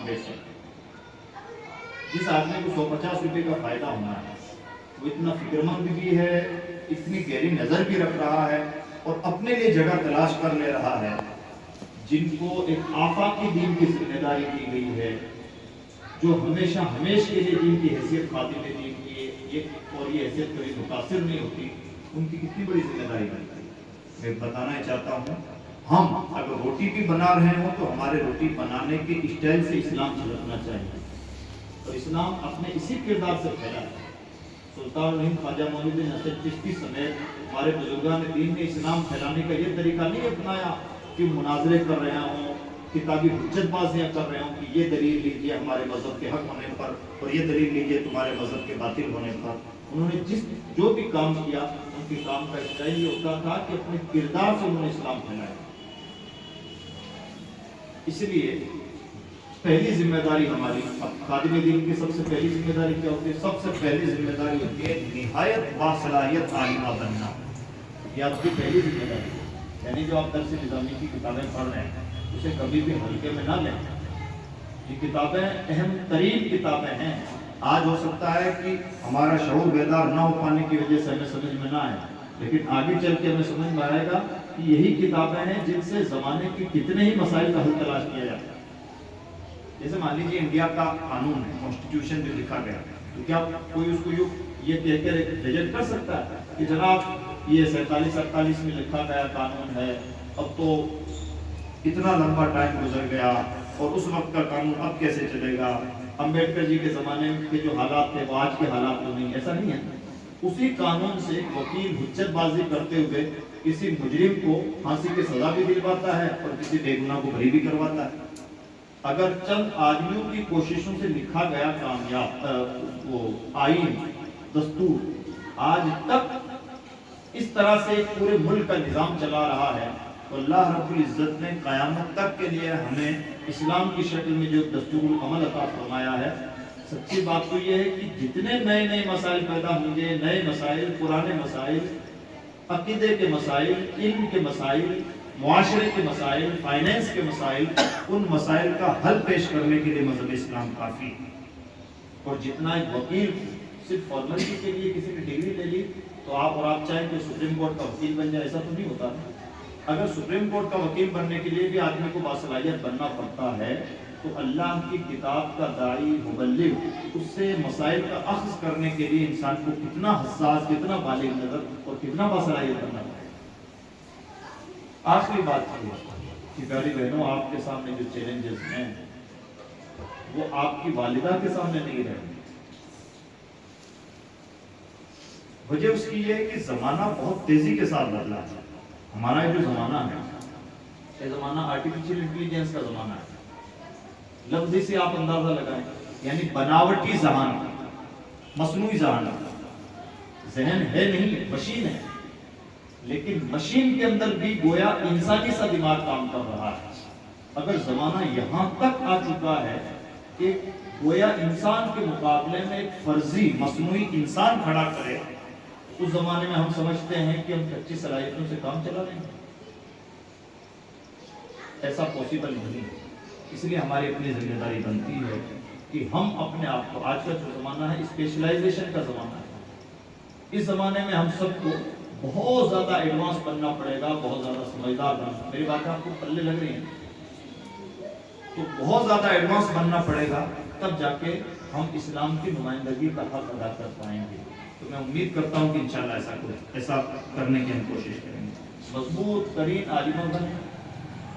سامان بیچ سکتے ہیں۔ جس آدمی کو 150 روپے کا فائدہ ہونا ہے وہ اتنا فکر مند بھی ہے، اتنی گہری نظر بھی رکھ رہا ہے اور اپنے لیے جگہ تلاش کر لے رہا ہے، جن کو ایک آفاقی دین کی ذمہ داری دی گئی ہے، جو ہمیشہ ہمیشہ کے لیے دین کی حیثیت خادم دین کی اور یہ حیثیت کبھی متاثر نہیں ہوتی، ان کی کتنی بڑی ذمہ داری بنتی ہے۔ میں بتانا چاہتا ہوں، ہم اگر روٹی بھی بنا رہے ہوں تو ہمارے روٹی بنانے کے اسٹائل سے اسلام چھلکنا چاہیے، اور اسلام اپنے اسی کردار سے پھیلا ہے۔ سلطان الہند خواجہ معین الدین حسن چشتی سمیت ہمارے بزرگان دین نے اسلام پھیلانے کا یہ طریقہ نہیں اپنایا کہ مناظرے کر رہے ہوں، کتابی حجت بازیاں کر رہے ہوں کہ یہ دلیل لیجیے ہمارے مذہب کے حق ہونے پر اور یہ دلیل لیجیے تمہارے مذہب کے باطل ہونے پر۔ انہوں نے جو بھی کام کیا ان کے کام کا اسٹائل یہ ہوتا تھا کہ اپنے کردار سے انہوں نے اسلام پھیلایا۔ اس لیے پہلی ذمہ داری ہماری خادم دین کی سب سے پہلی ذمہ داری کیا ہوتی ہے؟ سب سے پہلی ذمہ داری ہوتی ہے نہایت باصلاحیت عالمہ بننا۔ یہ آپ کی پہلی ذمہ داری ہے، یعنی جو آپ درس نظامی کی کتابیں پڑھ رہے ہیں اسے کبھی بھی ہلکے میں نہ لیں۔ یہ کتابیں اہم ترین کتابیں ہیں۔ آج ہو سکتا ہے کہ ہمارا شعور بیدار نہ ہو پانے کی وجہ سے ہمیں سمجھ میں نہ آئے، لیکن آگے چل کے ہمیں سمجھ میں آئے گا کہ یہی کتابیں ہیں جن سے زمانے کے کتنے ہی مسائل کا حل تلاش کیا جاتا ہے۔ جیسے مان لیجیے انڈیا کا قانون ہے، کانسٹیٹیوشن جو لکھا گیا، تو کیا کوئی اس کو یہ کہہ کے ریجیکٹ کر سکتا ہے کہ جناب یہ 47-48 میں لکھا گیا قانون ہے، اب تو اتنا لمبا ٹائم گزر گیا اور اس وقت کا قانون اب کیسے چلے گا؟ امبیڈکر جی کے زمانے کے جو حالات تھے وہ آج کے حالات تو نہیں، ایسا نہیں ہے۔ اسی قانون سے وکیل حجت بازی کرتے ہوئے کسی مجرم کو پھانسی کی سزا بھی دلواتا ہے اور کسی بے گناہ کو بری بھی کرواتا ہے۔ اگر چند آدمیوں کی کوششوں سے لکھا گیا کامیاب وہ آئین دستور آج تک اس طرح سے پورے ملک کا نظام چلا رہا ہے، تو اللہ رب العزت نے قیامت تک کے لیے ہمیں اسلام کی شکل میں جو دستور العمل عطا فرمایا ہے۔ سچی بات تو یہ ہے کہ جتنے نئے نئے مسائل پیدا ہوں گے، نئے مسائل، پرانے مسائل، عقیدے کے مسائل، علم کے مسائل، معاشرے کے مسائل، فائنینس کے مسائل، ان مسائل کا حل پیش کرنے کے لیے مذہب اسلام کافی ہے۔ اور جتنا ایک وکیل صرف فارملٹی کے لیے کسی نے ڈگری لے لی تو آپ چاہیں کہ سپریم کورٹ کا وکیل بن جائے، ایسا تو نہیں ہوتا۔ اگر سپریم کورٹ کا وکیل بننے کے لیے بھی آدمی کو باصلاحیت بننا پڑتا ہے تو اللہ کی کتاب کا داعی مبلغ اس سے مسائل کا اخذ کرنے کے لیے انسان کو کتنا حساس، کتنا بالغ نظر اور کتنا باصلاحیت بننا پڑتا ہے۔ آخری بات یہ کہ پیاری بہنوں، آپ کے سامنے جو چیلنجز ہیں وہ آپ کی والدہ کے سامنے نہیں رہے۔ وجہ اس کی یہ ہے کہ زمانہ بہت تیزی کے ساتھ بدلا ہے۔ ہمارا یہ جو زمانہ ہے یہ زمانہ آرٹیفیشل انٹیلیجنس کا زمانہ ہے۔ لفظی سے آپ اندازہ لگائیں، یعنی بناوٹی ذہن، مصنوعی ذہن، ذہن ہے نہیں، مشین ہے، لیکن مشین کے اندر بھی گویا انسانی سا دماغ کام کر رہا ہے۔ اگر زمانہ یہاں تک آ چکا ہے کہ گویا انسان کے مقابلے میں ایک فرضی مصنوعی انسان کھڑا کرے، اس زمانے میں ہم سمجھتے ہیں کہ ہم کچی صلاحیتوں سے کام چلا لیں گے۔ ایسا پاسبل نہیں ہے۔ اس لیے ہماری اپنی ذمہ داری بنتی ہے کہ ہم اپنے آپ کو، آج کا جو زمانہ ہے اسپیشلائزیشن کا زمانہ ہے، اس زمانے میں ہم سب کو بہت زیادہ ایڈوانس بننا پڑے گا، بہت زیادہ سمجھدار بننا۔ میری باتیں آپ کو پلے لگ رہی ہیں؟ تو بہت زیادہ ایڈوانس بننا پڑے گا، تب جا کے ہم اسلام کی نمائندگی کا حق ادا کر پائیں گے۔ تو میں امید کرتا ہوں کہ انشاءاللہ ایسا کرنے کی ہم کوشش کریں گے۔ مضبوط ترین عالمہ بنیں،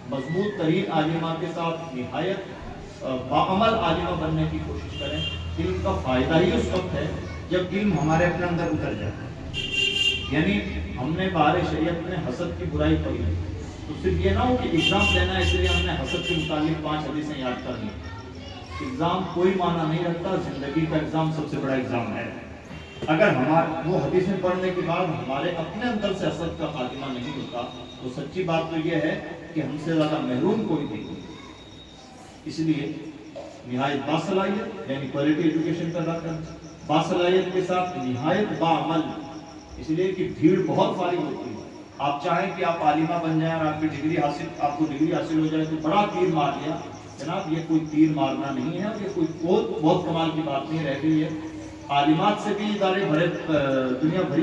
مضبوط ترین عالمہ کے ساتھ نہایت باعمل عالمہ بننے کی کوشش کریں۔ علم کا فائدہ ہی اس وقت ہے جب علم ہمارے اپنے اندر اتر جائے۔ یعنی ہم نے بارے شریعت میں حسد کی برائی پڑھی ہے، تو صرف یہ نہ ہو کہ ایگزام دینا ہے اس لیے ہم نے حسد کے متعلق 5 حدیثیں یاد کر لی۔ ایگزام کوئی معنی نہیں رکھتا، زندگی کا ایگزام سب سے بڑا ایگزام ہے۔ اگر وہ حدیثیں پڑھنے کے بعد ہمارے اپنے اندر سے حسد کا خاتمہ نہیں ہوتا تو سچی بات تو یہ ہے کہ ہم سے زیادہ محروم کوئی نہیں۔ اس لیے نہایت باصلاحیت یعنی کوالٹی ایجوکیشن پیدا کرنا، باصلاحیت کے ساتھ نہایت باعمل، اس لیے کہ بھیڑ بہت فارغ ہوتی ہے۔ آپ چاہیں کہ آپ عالمہ بن جائیں اور آپ کو ڈگری حاصل ہو جائے تو بڑا تیر مار لیا، جناب یہ کوئی تیر مارنا نہیں ہے، اور یہ کوئی بہت کمال کی بات نہیں رہ گئی ہے، عالمات سے بھی ادارے بھرے، دنیا بھری